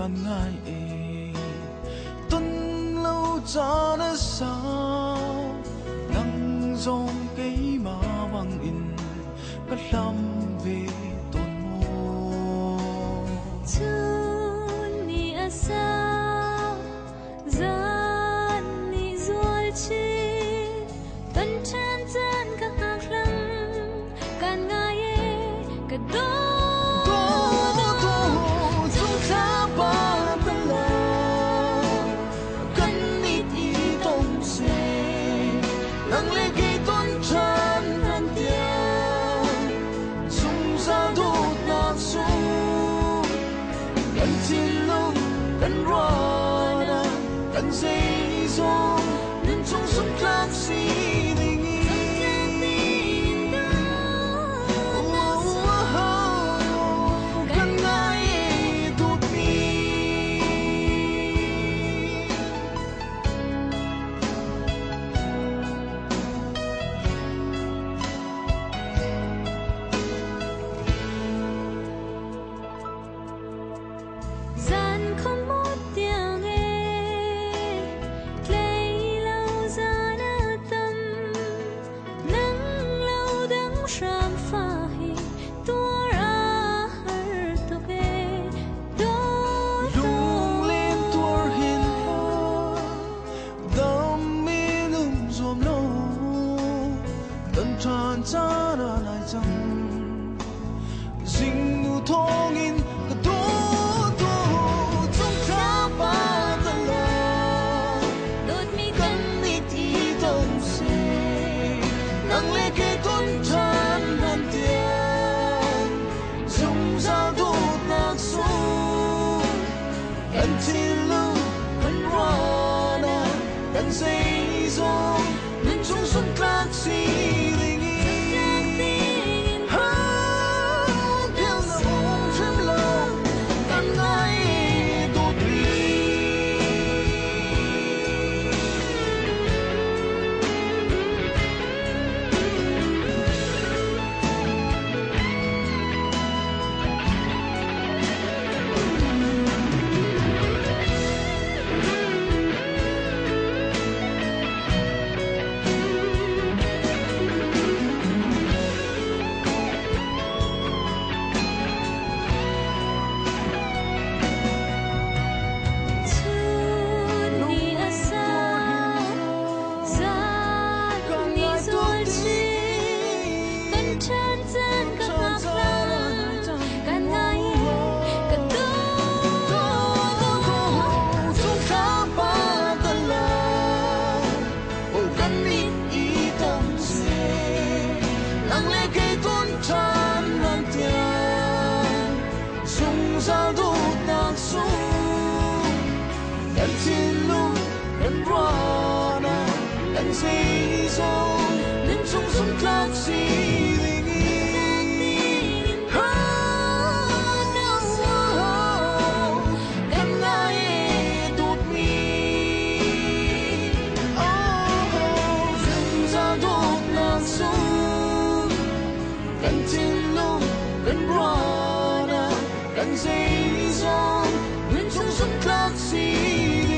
kan ngai e tun lâu cha na sao nang zong cây ma bang in ka lam ve ton mo chun ni asao zan ni zual chi tan chen chen ka hak lam kan ngai e ka do kan ruana kan sei zo nên trong sông khát si tình kan ngai tụt mi gian không cha ra lại rằng dinh nu thong in cả đôi trong khá ba ta là đôi mi cần đi thì đồng sẽ nắng lê kê tôn chan hàn tiền dùng ra đốt nạc xuống cần thiên lưu cần hoa nà cần dây dòng nên trong xuân khác gì cần thiên lưu cần ruana cần dây dòng nên trong xuân khác gì cần ngai tụt mi dừng ra đốt nạc xuống cần thiên lưu cần ruana cần dây dòng nên trong xuân khác gì